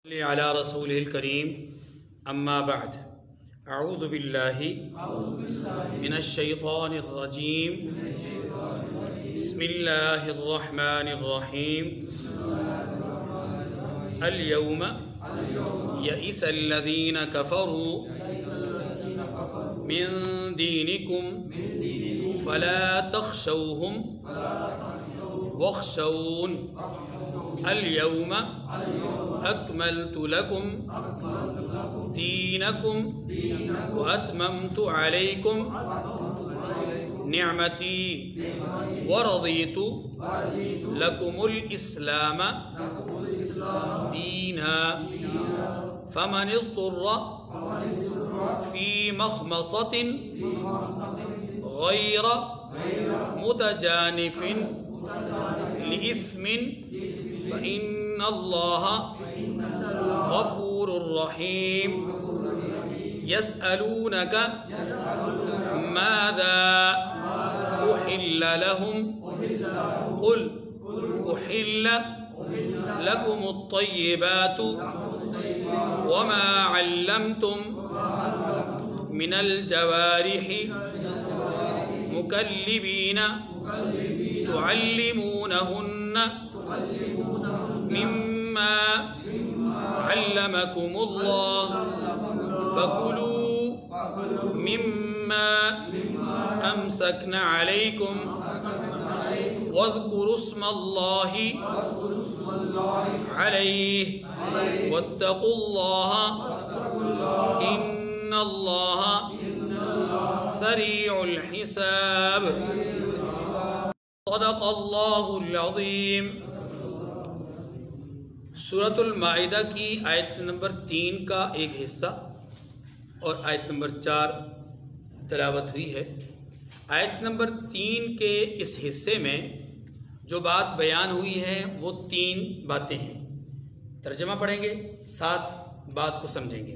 علی رسول الکریم اما بعد اعوذ باللہ من الشیطان الرجیم بسم اللہ الرحمن الرحیم اليوم یئس الذین کفروا من دینکم فلا تخشوهم واخشون اليوم اکملت لکم دینکم واتممت علیکم نعمتی ورضیت لکم الاسلام دینا فمن اضطر فی مخمصۃ غیر متجانف لإثم فإن الله غفور رحيم يسألونك ماذا أحل لهم قل أحل لكم الطيبات وما علمتم من الجوارح مكلبين تعلمونهن مما علمكم الله فكلوا مما أمسكن عليكم واذكروا اسم الله عليه واتقوا الله إن الله سريع الحساب صدق اللہ العظیم۔ سورۃ المائدہ کی آیت نمبر 3 کا ایک حصہ اور آیت نمبر 4 تلاوت ہوئی ہے۔ آیت نمبر 3 کے اس حصے میں جو بات بیان ہوئی ہے وہ 3 باتیں ہیں۔ ترجمہ پڑھیں گے، ساتھ بات کو سمجھیں گے۔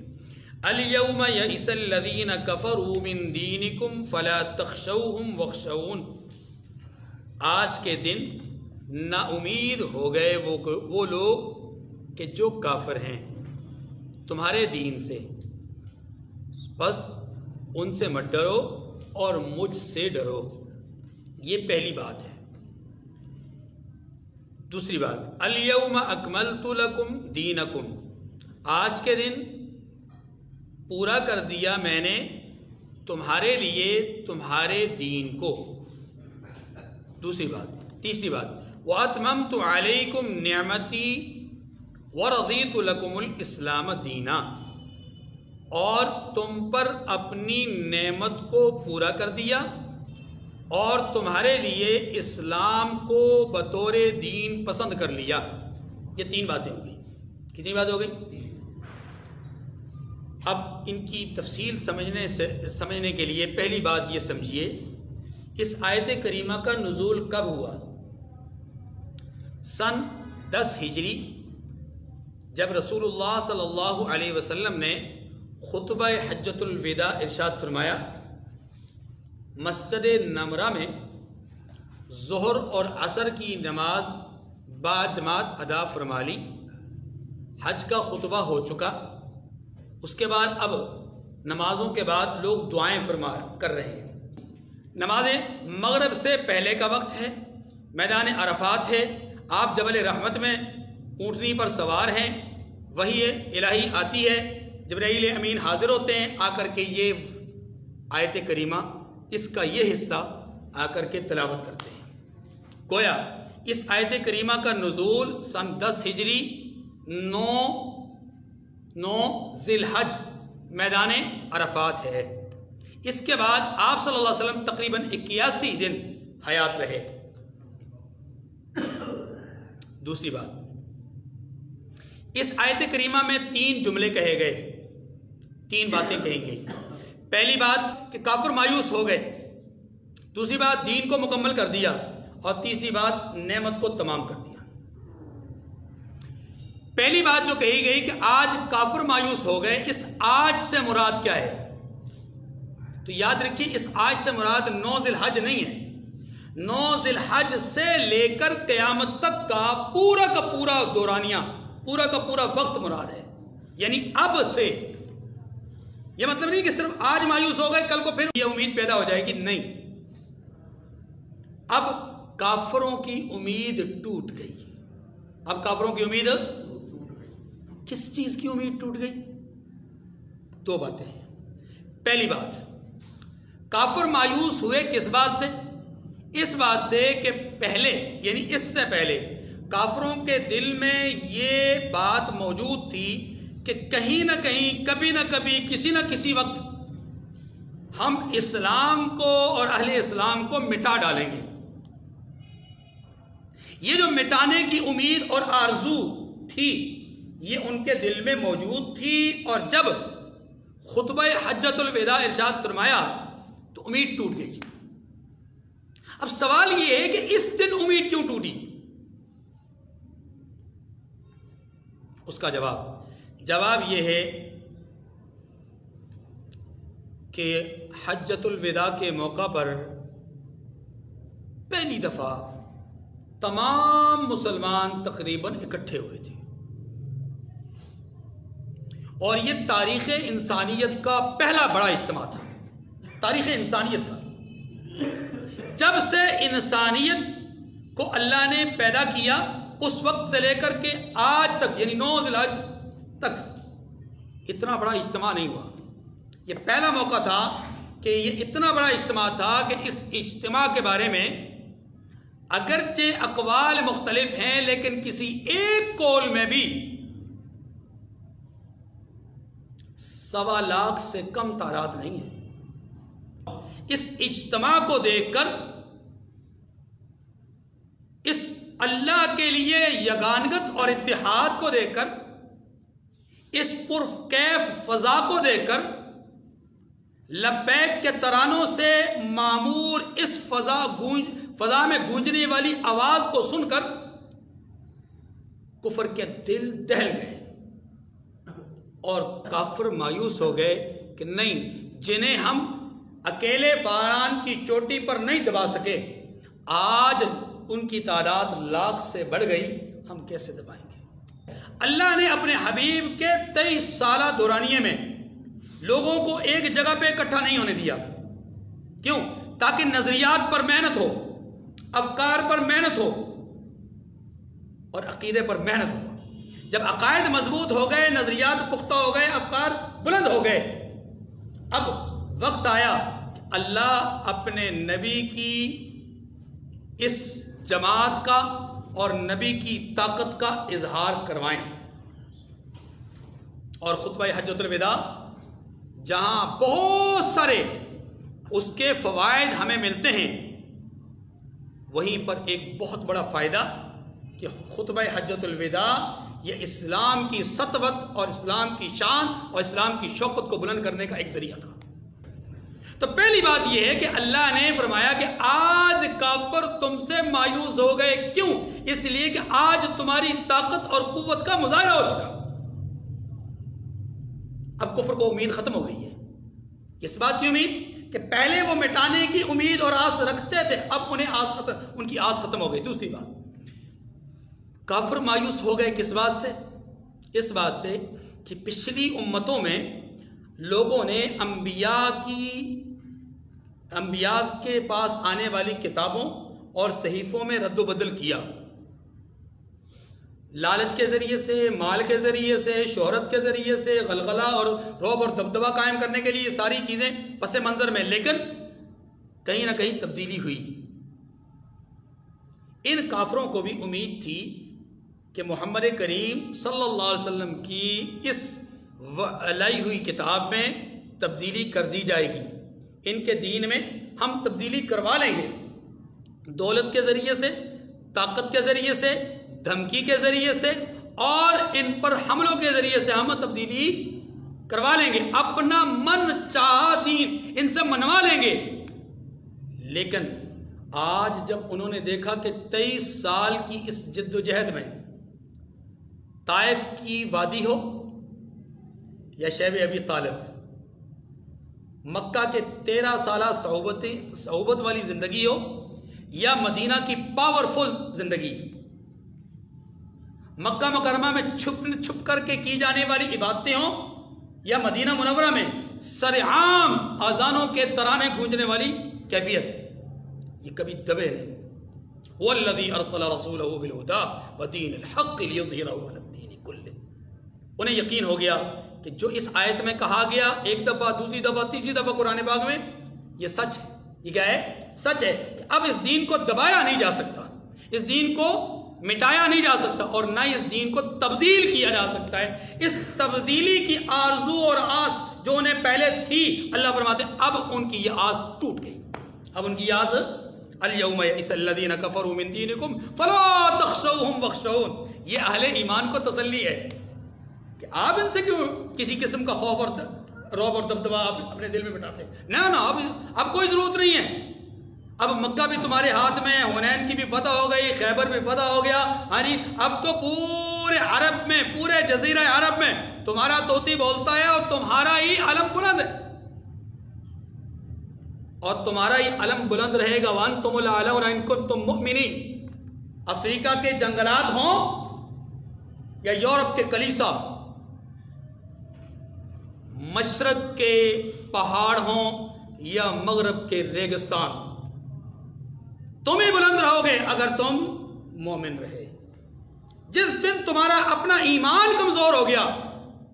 الیوم یئس الذین کفروا من دینکم فلا تخشوہم واخشون۔ آج کے دن نا امید ہو گئے وہ لوگ کہ جو کافر ہیں تمہارے دین سے، بس ان سے مت ڈرو اور مجھ سے ڈرو۔ یہ پہلی بات ہے۔ دوسری بات، الیوم اکملت لکم دینکم، آج کے دن پورا کر دیا میں نے تمہارے لیے تمہارے دین کو۔ دوسری بات۔ تیسری بات، وَأَتْمَمْتُ عَلَيْكُمْ نِعْمَتِي وَرَضِيتُ لَكُمُ الْإِسْلَامَ دِينًا، اور تم پر اپنی نعمت کو پورا کر دیا اور تمہارے لیے اسلام کو بطور دین پسند کر لیا۔ یہ 3 باتیں ہو گئی۔ کتنی بات ہو گئی؟ اب ان کی تفصیل سمجھنے کے لیے پہلی بات یہ سمجھیے، اس آیت کریمہ کا نزول کب ہوا؟ سن 10 ہجری، جب رسول اللہ صلی اللہ علیہ وسلم نے خطبہ حجۃ الوداع ارشاد فرمایا، مسجد نمرہ میں ظہر اور عصر کی نماز باجماعت ادا فرما لی، حج کا خطبہ ہو چکا، اس کے بعد اب نمازوں کے بعد لوگ دعائیں کر رہے ہیں۔ نماز مغرب سے پہلے کا وقت ہے، میدان عرفات ہے، آپ جبل رحمت میں اونٹنی پر سوار ہیں، وحی الہی آتی ہے، جبرائیل امین حاضر ہوتے ہیں، آ کر کے یہ آیت کریمہ اس کا یہ حصہ آ کر کے تلاوت کرتے ہیں۔ گویا اس آیت کریمہ کا نزول سن 10 ہجری 9 ذی الحج میدان عرفات ہے۔ اس کے بعد آپ صلی اللہ علیہ وسلم تقریباً 81 دن حیات رہے۔ دوسری بات، اس آیت کریمہ میں 3 جملے کہے گئے، 3 باتیں کہیں گئی۔ پہلی بات کہ کافر مایوس ہو گئے، دوسری بات دین کو مکمل کر دیا، اور تیسری بات نعمت کو تمام کر دیا۔ پہلی بات جو کہی گئی کہ آج کافر مایوس ہو گئے، اس آج سے مراد کیا ہے؟ تو یاد رکھیے اس آج سے مراد 9 ذی الحج نہیں ہے، 9 ذی الحج سے لے کر قیامت تک کا پورا دورانیہ پورا کا پورا وقت مراد ہے، یعنی اب سے۔ یہ مطلب نہیں کہ صرف آج مایوس ہو گئے کل کو پھر یہ امید پیدا ہو جائے گی، نہیں، اب کافروں کی امید ٹوٹ گئی۔ اب کافروں کی امید، کس چیز کی امید ٹوٹ گئی؟ دو باتیں ہیں۔ پہلی بات، کافر مایوس ہوئے کس بات سے؟ اس بات سے کہ پہلے، یعنی اس سے پہلے کافروں کے دل میں یہ بات موجود تھی کہ کہیں نہ کہیں، کبھی نہ کبھی، کسی نہ کسی وقت ہم اسلام کو اور اہل اسلام کو مٹا ڈالیں گے۔ یہ جو مٹانے کی امید اور آرزو تھی یہ ان کے دل میں موجود تھی، اور جب خطبہ حجۃ الوداع ارشاد فرمایا تو امید ٹوٹ گئی۔ اب سوال یہ ہے کہ اس دن امید کیوں ٹوٹی؟ اس کا جواب یہ ہے کہ حجۃ الوداع کے موقع پر پہلی دفعہ تمام مسلمان تقریباً اکٹھے ہوئے تھے، اور یہ تاریخ انسانیت کا پہلا بڑا اجتماع تھا، تاریخ انسانیت کا۔ جب سے انسانیت کو اللہ نے پیدا کیا اس وقت سے لے کر کے آج تک، یعنی 9 ذی الحج تک اتنا بڑا اجتماع نہیں ہوا۔ یہ پہلا موقع تھا کہ یہ اتنا بڑا اجتماع تھا کہ اس اجتماع کے بارے میں اگرچہ اقوال مختلف ہیں لیکن کسی ایک قول میں بھی 1.25 لاکھ سے کم تعداد نہیں ہے۔ اس اجتماع کو دیکھ کر، اس اللہ کے لیے یگانگت اور اتحاد کو دیکھ کر، اس پرکیف فضا کو دیکھ کر، لبیک کے ترانوں سے معمور اس فضا میں گونجنے والی آواز کو سن کر کفر کے دل دہل گئے، اور کافر مایوس ہو گئے کہ نہیں، جنہیں ہم اکیلے باران کی چوٹی پر نہیں دبا سکے، آج ان کی تعداد لاکھ سے بڑھ گئی، ہم کیسے دبائیں گے؟ اللہ نے اپنے حبیب کے 23 سالہ دورانیے میں لوگوں کو ایک جگہ پہ اکٹھا نہیں ہونے دیا۔ کیوں؟ تاکہ نظریات پر محنت ہو، افکار پر محنت ہو، اور عقیدے پر محنت ہو۔ جب عقائد مضبوط ہو گئے، نظریات پختہ ہو گئے، افکار بلند ہو گئے، اب وقت آیا کہ اللہ اپنے نبی کی اس جماعت کا اور نبی کی طاقت کا اظہار کروائیں۔ اور خطبہ حجۃ الوداع جہاں بہت سارے اس کے فوائد ہمیں ملتے ہیں، وہیں پر ایک بہت بڑا فائدہ کہ خطبہ حجۃ الوداع یہ اسلام کی سطوت اور اسلام کی شان اور اسلام کی شوکت کو بلند کرنے کا ایک ذریعہ تھا۔ تو پہلی بات یہ ہے کہ اللہ نے فرمایا کہ آج کافر تم سے مایوس ہو گئے، کیوں؟ اس لیے کہ آج تمہاری طاقت اور قوت کا مظاہرہ ہو چکا۔ اب کفر کو امید ختم ہو گئی ہے۔ اس بات کی امید کہ پہلے وہ مٹانے کی امید اور آس رکھتے تھے، اب ان کی آس ختم ہو گئی۔ دوسری بات، کافر مایوس ہو گئے کس بات سے؟ اس بات سے کہ پچھلی امتوں میں لوگوں نے انبیاء کے پاس آنے والی کتابوں اور صحیفوں میں رد و بدل کیا، لالچ کے ذریعے سے، مال کے ذریعے سے، شہرت کے ذریعے سے، غلغلہ اور رعب اور دبدبہ قائم کرنے کے لیے، یہ ساری چیزیں پس منظر میں، لیکن کہیں نہ کہیں تبدیلی ہوئی۔ ان کافروں کو بھی امید تھی کہ محمد کریم صلی اللہ علیہ وسلم کی اس لائی ہوئی کتاب میں تبدیلی کر دی جائے گی، ان کے دین میں ہم تبدیلی کروا لیں گے، دولت کے ذریعے سے، طاقت کے ذریعے سے، دھمکی کے ذریعے سے، اور ان پر حملوں کے ذریعے سے ہم تبدیلی کروا لیں گے، اپنا من چاہا دین ان سے منوا لیں گے۔ لیکن آج جب انہوں نے دیکھا کہ 23 سال کی اس جد و جہد میں طائف کی وادی ہو یا شیب ابی طالب، مکہ کے 13 سالہ صحبت والی زندگی ہو یا مدینہ کی پاورفل زندگی، مکہ مکرمہ میں چھپ کر کے کی جانے والی عبادتیں ہوں یا مدینہ منورہ میں سرعام اذانوں کے ترانے گونجنے والی کیفیت ہے، یہ کبھی دبے نہیں۔ والذی ارسل رسولہ بالہدی ودین الحق لیظہرہ علی الدین کلہ۔ انہیں یقین ہو گیا کہ جو اس آیت میں کہا گیا ایک دفعہ، دوسری دفعہ، تیسری دفعہ قرآن پاک میں، یہ سچ ہے۔ یہ کیا ہے؟ سچ ہے کہ اب اس دین کو دبایا نہیں جا سکتا، اس دین کو مٹایا نہیں جا سکتا، اور نہ اس دین کو تبدیل کیا جا سکتا ہے۔ اس تبدیلی کی آرزو اور آس جو انہیں پہلے تھی، اللہ فرماتے ہیں اب ان کی یہ آس ٹوٹ گئی۔ اب ان کی آس الیوم یئس الذین کفروا من دینکم فلا تخشوہم واخشون، یہ اہل ایمان کو تسلی ہے کہ آپ ان سے کیوں کسی قسم کا خوف اور رعب اور دبدبہ آپ اپنے دل میں بٹاتے ہیں؟ نہ اب کوئی ضرورت نہیں ہے۔ اب مکہ بھی تمہارے ہاتھ میں ہے، حنین کی بھی فتح ہو گئی، خیبر بھی فتح ہو گیا، ہاں جی اب تو پورے عرب میں، پورے جزیرہ عرب میں تمہارا طوطی بولتا ہے اور تمہارا ہی علم بلند ہے، اور تمہارا ہی علم بلند رہے گا۔ وانتم الاعلون ان کنتم مؤمنین۔ افریقہ کے جنگلات ہوں یا یورپ کے کلیسا، مشرق کے پہاڑ ہوں یا مغرب کے ریگستان، تم ہی بلند رہو گے اگر تم مومن رہے۔ جس دن تمہارا اپنا ایمان کمزور ہو گیا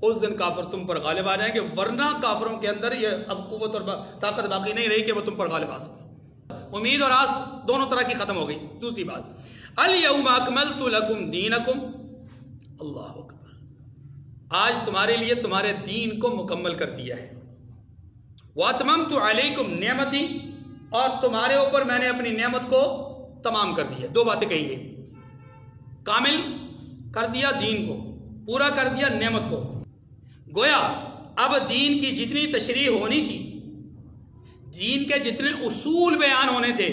اس دن کافر تم پر غالب آ جائیں گے، ورنہ کافروں کے اندر یہ اب قوت اور طاقت باقی نہیں رہی کہ وہ تم پر غالب آ سکے۔ امید اور آس دونوں طرح کی ختم ہو گئی۔ دوسری بات، الیوم اکملت لکم دینکم، اللہ اکبر، آج تمہارے لیے تمہارے دین کو مکمل کر دیا ہے۔ واتممت علیکم نعمتی، اور تمہارے اوپر میں نے اپنی نعمت کو تمام کر دیا۔ دو باتیں کہی گئی، کامل کر دیا دین کو، پورا کر دیا نعمت کو۔ گویا اب دین کی جتنی تشریح ہونی تھی، دین کے جتنے اصول بیان ہونے تھے،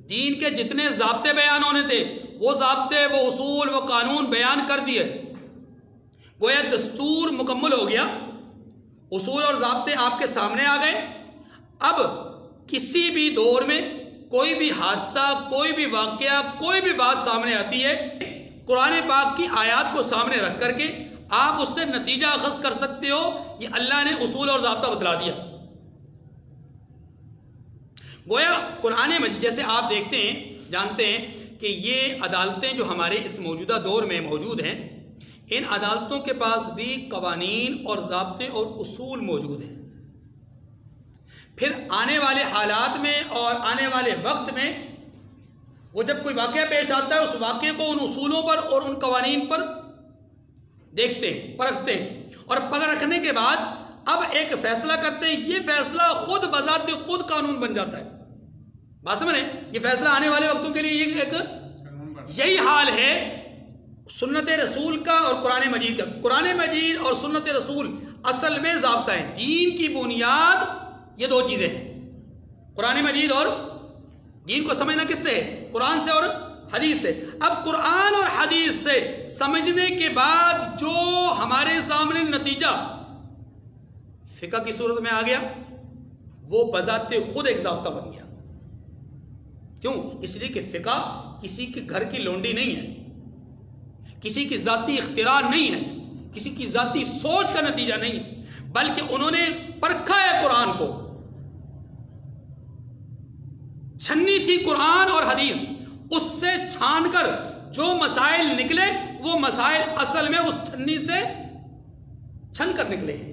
دین کے جتنے ضابطے بیان ہونے تھے، وہ ضابطے، وہ اصول، وہ قانون بیان کر دیے۔ گویا دستور مکمل ہو گیا، اصول اور ضابطے آپ کے سامنے آ گئے۔ اب کسی بھی دور میں کوئی بھی حادثہ، کوئی بھی واقعہ، کوئی بھی بات سامنے آتی ہے، قرآن پاک کی آیات کو سامنے رکھ کر کے آپ اس سے نتیجہ اخذ کر سکتے ہو، یہ اللہ نے اصول اور ضابطہ بتلا دیا۔ گویا قرآن مجید، جیسے آپ دیکھتے ہیں، جانتے ہیں کہ یہ عدالتیں جو ہمارے اس موجودہ دور میں موجود ہیں، ان عدالتوں کے پاس بھی قوانین اور ضابطے اور اصول موجود ہیں۔ پھر آنے والے حالات میں اور آنے والے وقت میں وہ جب کوئی واقعہ پیش آتا ہے، اس واقعے کو ان اصولوں پر اور ان قوانین پر دیکھتے ہیں، پرکھتے ہیں، اور پرکھنے کے بعد اب ایک فیصلہ کرتے ہیں۔ یہ فیصلہ خود بذات خود قانون بن جاتا ہے۔ بات سمجھ رہے ہیں؟ یہ فیصلہ آنے والے وقتوں کے لیے ایک یہی حال ہے سنت رسول کا اور قرآن مجید کا۔ قرآن مجید اور سنت رسول اصل میں ضابطہ ہے۔ دین کی بنیاد یہ دو چیزیں ہیں، قرآن مجید اور دین کو سمجھنا کس سے ہے؟ قرآن سے اور حدیث سے۔ اب قرآن اور حدیث سے سمجھنے کے بعد جو ہمارے سامنے نتیجہ فقہ کی صورت میں آ گیا، وہ بذات خود ایک ضابطہ بن گیا۔ کیوں؟ اس لیے کہ فقہ کسی کے گھر کی لونڈی نہیں ہے، کسی کی ذاتی اختراع نہیں ہے، کسی کی ذاتی سوچ کا نتیجہ نہیں ہے، بلکہ انہوں نے پرکھا ہے قرآن کو، چھنی تھی قرآن اور حدیث، اس سے چھان کر جو مسائل نکلے وہ مسائل اصل میں اس چھنی سے چھن کر نکلے ہیں،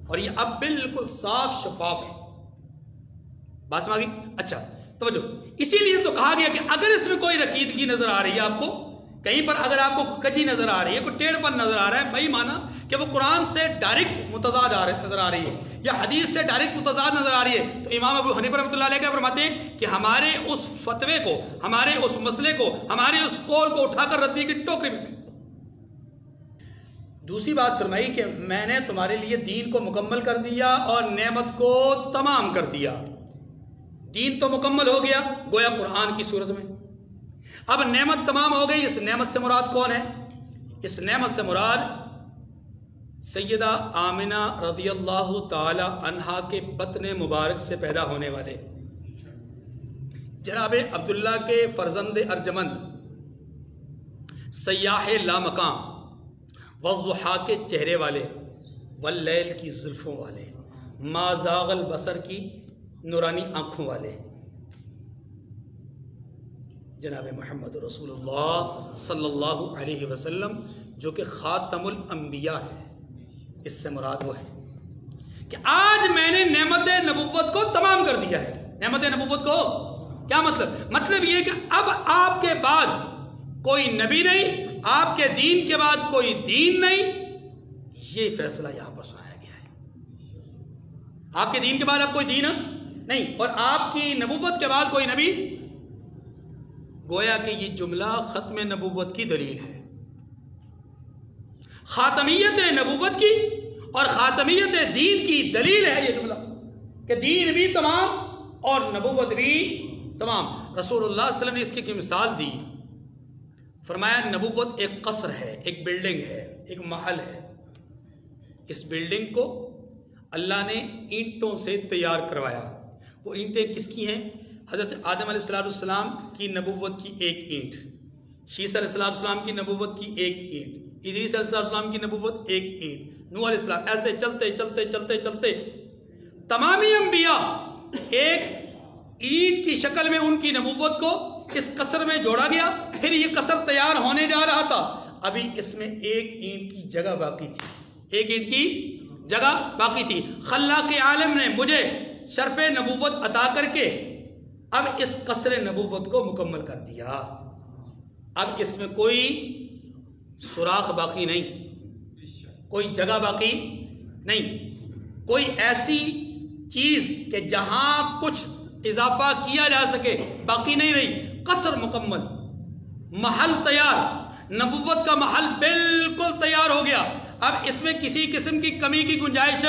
اور یہ اب بالکل صاف شفاف ہے۔ بات سمجھ گئی؟ اچھا توجہ، اسی لیے تو کہا گیا کہ اگر اس میں کوئی رکیدگی نظر آ رہی ہے آپ کو، کہیں پر اگر آپ کو کجی نظر آ رہی ہے، کوئی ٹیڑھ پن نظر آ رہا ہے، بھائی مانا کہ وہ قرآن سے ڈائریکٹ متضاد نظر آ رہی ہے یا حدیث سے ڈائریکٹ متضاد نظر آ رہی ہے، تو امام ابو حنیفہ رحمۃ اللہ علیہ کیا فرماتے ہیں کہ ہمارے اس فتوے کو، ہمارے اس مسئلے کو، ہمارے اس قول کو اٹھا کر ردی کی ٹوکری میں پھینک دو۔ دوسری بات فرمائی کہ میں نے تمہارے لیے دین کو مکمل کر دیا اور نعمت کو تمام کر دیا۔ دین تو مکمل ہو گیا گویا قرآن کی صورت میں، اب نعمت تمام ہو گئی۔ اس نعمت سے مراد کون ہے؟ اس نعمت سے مراد سیدہ آمنہ رضی اللہ تعالی عنہا کے بطن مبارک سے پیدا ہونے والے جناب عبداللہ کے فرزند ارجمند سیاح لامکاں، والضحیٰ کے چہرے والے، واللیل کی زلفوں والے، ما زاغ البصر کی نورانی آنکھوں والے، جناب محمد رسول اللہ صلی اللہ علیہ وسلم جو کہ خاتم الانبیاء ہے۔ اس سے مراد وہ ہے کہ آج میں نے نعمت نبوت کو تمام کر دیا ہے۔ نعمت نبوت کو کیا مطلب یہ کہ اب آپ کے بعد کوئی نبی نہیں، آپ کے دین کے بعد کوئی دین نہیں، یہ فیصلہ یہاں پر سنایا گیا ہے۔ آپ کے دین کے بعد اب کوئی دین نہیں، اور آپ کی نبوت کے بعد کوئی نبی۔ گویا کہ یہ جملہ ختم نبوت کی دلیل ہے، خاتمیت نبوت کی اور خاتمیت دین کی دلیل ہے یہ جملہ، کہ دین بھی تمام اور نبوت بھی تمام۔ رسول اللہ صلی اللہ علیہ وسلم نے اس کی مثال دی، فرمایا نبوت ایک قصر ہے، ایک بلڈنگ ہے، ایک محل ہے۔ اس بلڈنگ کو اللہ نے اینٹوں سے تیار کروایا۔ وہ اینٹیں کس کی ہیں؟ حضرت آدم علیہ السلام کی نبوت کی ایک اینٹ، شیس علیہ السلام کی نبوت کی ایک اینٹ، ادریس علیہ السلام کی نبوت ایک اینٹ، نوح علیہ السلام، ایسے چلتے چلتے چلتے چلتے تمامی انبیاء ایک اینٹ کی شکل میں ان کی نبوت کو اس قصر میں جوڑا گیا۔ پھر یہ قصر تیار ہونے جا رہا تھا، ابھی اس میں ایک اینٹ کی جگہ باقی تھی، ایک اینٹ کی جگہ باقی تھی۔ خلاق عالم نے مجھے شرف نبوت عطا کر کے اب اس قصر نبوت کو مکمل کر دیا۔ اب اس میں کوئی سوراخ باقی نہیں، کوئی جگہ باقی نہیں، کوئی ایسی چیز کہ جہاں کچھ اضافہ کیا جا سکے باقی نہیں رہی۔ قصر مکمل، محل تیار، نبوت کا محل بالکل تیار ہو گیا۔ اب اس میں کسی قسم کی کمی کی گنجائش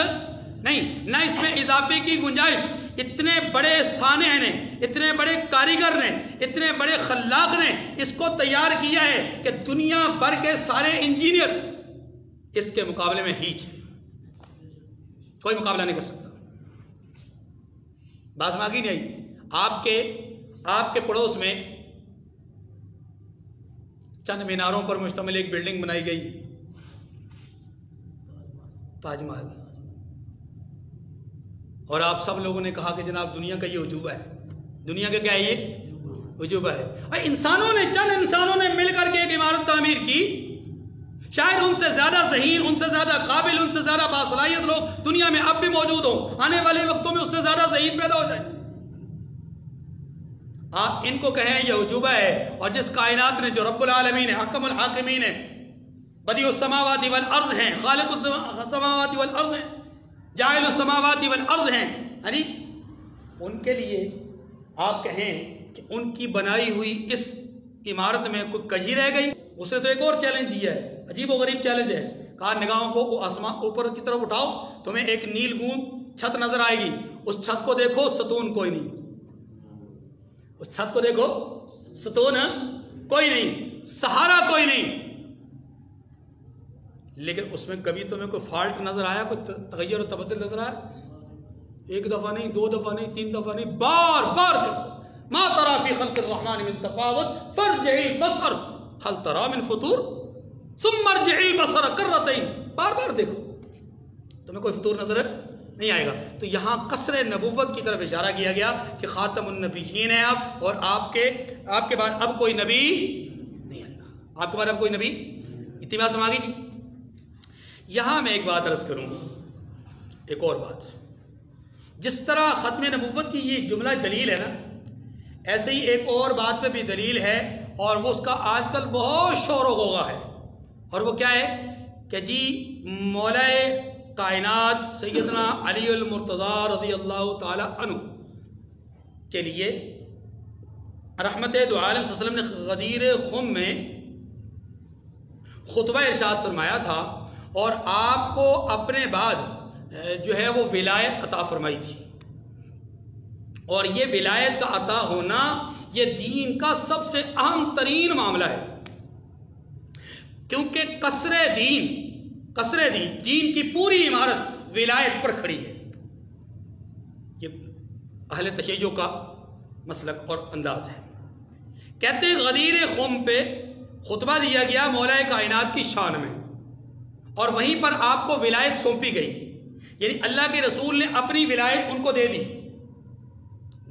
نہیں، نہ اس میں اضافے کی گنجائش۔ اتنے بڑے صانع نے، اتنے بڑے کاریگر نے، اتنے بڑے خلاق نے اس کو تیار کیا ہے کہ دنیا بھر کے سارے انجینئر اس کے مقابلے میں ہیچ ہے، کوئی مقابلہ نہیں کر سکتا۔ بات سمجھ آگی نہیں؟ آپ کے پڑوس میں چند میناروں پر مشتمل ایک بلڈنگ بنائی گئی، تاج محل، اور آپ سب لوگوں نے کہا کہ جناب دنیا کا یہ عجوبہ ہے، دنیا کا کیا ہے یہ عجوبہ ہے۔ اور چند انسانوں نے مل کر کے ایک عمارت تعمیر کی، شاید ان سے زیادہ ذہین، ان سے زیادہ قابل، ان سے زیادہ باصلاحیت لوگ دنیا میں اب بھی موجود ہوں، آنے والے وقتوں میں اس سے زیادہ ذہین پیدا ہو جائیں۔ آپ ان کو کہیں یہ عجوبہ ہے، اور جس کائنات نے، جو رب العالمین ہے، حکم الحاکمین ہے، بدیع السماوات والارض ہیں، خالق السماوات والارض ہیں، جاعل السماوات والارض ہیں، یعنی ان کے لیے آپ کہیں کہ ان کی بنائی ہوئی اس عمارت میں کوئی کجی رہ گئی؟ اس نے تو ایک اور چیلنج دیا ہے، عجیب و غریب چیلنج ہے، کہا نگاہوں کو آسمان اوپر کی طرف اٹھاؤ، تمہیں ایک نیل گون چھت نظر آئے گی، اس چھت کو دیکھو، ستون کوئی نہیں، اس چھت کو دیکھو، ستون کوئی نہیں، سہارا کوئی نہیں، لیکن اس میں کبھی تمہیں کوئی فالٹ نظر آیا، کوئی تغیر و تبدل نظر آیا؟ ایک دفعہ نہیں، دو دفعہ نہیں، تین دفعہ نہیں، بار بار دیکھو، ما ترى في خلق الرحمن من تفاوت فارجع البصر هل ترى من فطور ثم ارجع البصر کرتين، بار بار دیکھو، تمہیں کوئی فطور نظر نہیں آئے گا۔ تو یہاں قصر نبوت کی طرف اشارہ کیا گیا کہ خاتم النبیین ہیں آپ، اور آپ کے بعد اب کوئی نبی نہیں آئے گا، آپ کے بعد اب کوئی نبی۔ اتنی بات سمجھ آ گئی جی؟ یہاں میں ایک بات عرض کروں، ایک اور بات، جس طرح ختم نبوت کی یہ جملہ دلیل ہے نا، ایسے ہی ایک اور بات پہ بھی دلیل ہے، اور وہ اس کا آج کل بہت شور و غوغا ہے، اور وہ کیا ہے کہ جی مولا کائنات سیدنا علی المرتضیٰ رضی اللہ تعالی عنہ کے لیے رحمت دو عالم صلی اللہ علیہ وسلم نے غدیر خم میں خطبہ ارشاد فرمایا تھا، اور آپ کو اپنے بعد جو ہے وہ ولایت عطا فرمائی تھی، اور یہ ولایت کا عطا ہونا یہ دین کا سب سے اہم ترین معاملہ ہے، کیونکہ قصر دین کی پوری عمارت ولایت پر کھڑی ہے۔ یہ اہل تشیع کا مسلک اور انداز ہے۔ کہتے ہیں غدیر خم پہ خطبہ دیا گیا مولا کائنات کی شان میں، اور وہیں پر آپ کو ولایت سونپی گئی، یعنی اللہ کے رسول نے اپنی ولایت ان کو دے دی۔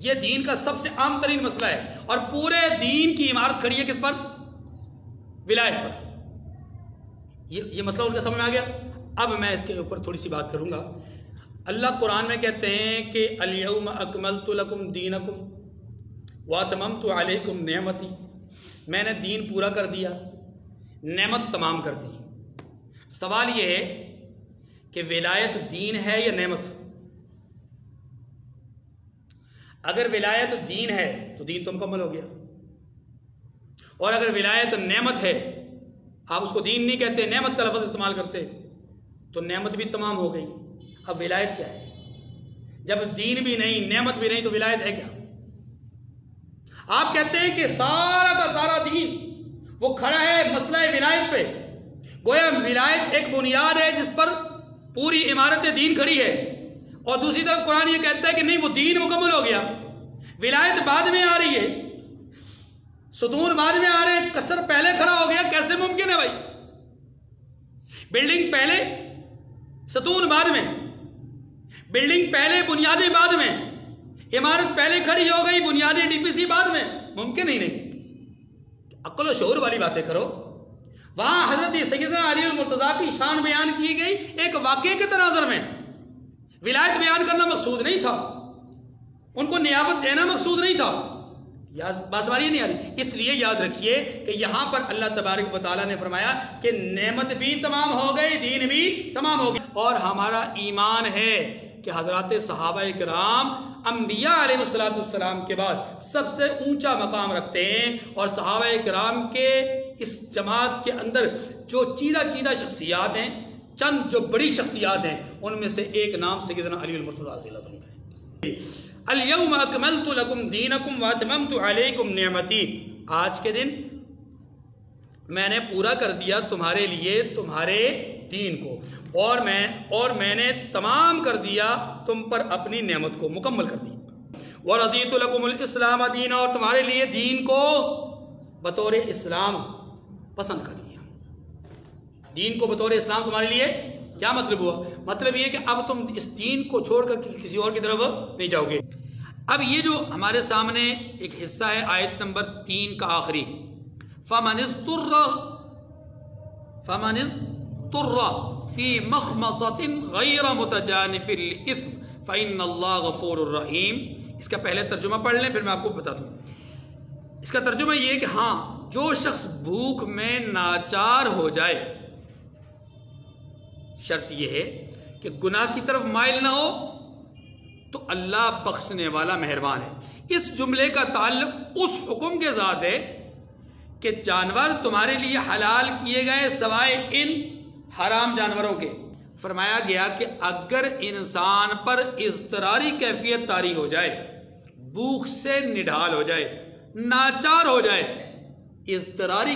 یہ دین کا سب سے عام ترین مسئلہ ہے، اور پورے دین کی عمارت کھڑی ہے کس پر؟ ولایت پر۔ یہ مسئلہ ان کا سمجھ میں آ گیا؟ اب میں اس کے اوپر تھوڑی سی بات کروں گا۔ اللہ قرآن میں کہتے ہیں کہ الیوم اکملت لکم دینکم واتممت علیکم نعمتی، میں نے دین پورا کر دیا، نعمت تمام کر دی۔ سوال یہ ہے کہ ولایت دین ہے یا نعمت؟ اگر ولایت دین ہے تو دین تو مکمل ہو گیا، اور اگر ولایت نعمت ہے، آپ اس کو دین نہیں کہتے، نعمت کا لفظ استعمال کرتے، تو نعمت بھی تمام ہو گئی۔ اب ولایت کیا ہے؟ جب دین بھی نہیں، نعمت بھی نہیں، تو ولایت ہے کیا؟ آپ کہتے ہیں کہ سارا کا سارا دین وہ کھڑا ہے مسئلہ ولایت پہ، گویا ولایت ایک بنیاد ہے جس پر پوری عمارت دین کھڑی ہے، اور دوسری طرف قرآن یہ کہتا ہے کہ نہیں، وہ دین مکمل ہو گیا، ولایت بعد میں آ رہی ہے، ستون بعد میں آ رہے ہیں، کسر پہلے کھڑا ہو گیا۔ کیسے ممکن ہے بھائی؟ بلڈنگ پہلے، ستون بعد میں، بلڈنگ پہلے، بنیادیں بعد میں، عمارت پہلے کھڑی ہو گئی، بنیادیں ڈی پی سی بعد میں، ممکن ہی نہیں۔ عقل و شعور والی باتیں کرو۔ وہاں حضرت سیدنا علی المرتضیٰ کی شان بیان کی گئی ایک واقعے کے تناظر میں، ولایت بیان کرنا مقصود نہیں تھا، ان کو نیابت دینا مقصود نہیں تھا۔ بات سمجھ نہیں آ رہی؟ اس لیے یاد رکھیے کہ یہاں پر اللہ تبارک و تعالیٰ نے فرمایا کہ نعمت بھی تمام ہو گئی، دین بھی تمام ہو گئی، اور ہمارا ایمان ہے کہ حضرات صحابہ کرام انبیاء علیہ السلام کے بعد سب سے اونچا مقام رکھتے ہیں، اور صحابہ کرام کے اس جماعت کے اندر جو چیدہ شخصیات ہیں، چند جو بڑی شخصیات ہیں، ان میں سے ایک نام سیدنا علی المرتضیٰ رضی اللہ عنہ ہے۔ الیوم اکملت لکم دینکم واتممت علیکم نعمتی، آج کے دن میں نے پورا کر دیا تمہارے لیے تمہارے دین کو، اور میں نے تمام کر دیا تم پر اپنی نعمت کو، مکمل کر دیا۔ وَرَضِيتُ لَكُمُ الْإِسْلَامَ دِينًا، اور تمہارے لیے دین کو بطور اسلام پسند کر لیا۔ دین کو بطور اسلام تمہارے لیے کیا مطلب ہوا؟ مطلب یہ کہ اب تم اس دین کو چھوڑ کر کسی اور کی طرف نہیں جاؤ گے۔ اب یہ جو ہمارے سامنے ایک حصہ ہے آیت نمبر 3 کا آخری، فَمَنِ اضْطُرَّ فِي مَخْمَصَةٍ غَيْرَ مُتَجَانِفٍ لِإِثْمٍ فَإِنَّ اللَّهَ غَفُورٌ رَحِيمٌ۔ اس کا پہلے ترجمہ پڑھ لیں، پھر میں آپ کو بتا دوں۔ اس کا ترجمہ یہ کہ ہاں، جو شخص بھوک میں ناچار ہو جائے، شرط یہ ہے کہ گناہ کی طرف مائل نہ ہو، تو اللہ بخشنے والا مہربان ہے۔ اس جملے کا تعلق اس حکم کے ساتھ ہے کہ جانور تمہارے لیے حلال کیے گئے سوائے ان حرام جانوروں کے۔ فرمایا گیا کہ اگر انسان پر اضطراری کیفیت طاری ہو جائے، بھوک سے نڈھال ہو جائے، ناچار ہو جائے، اضطراری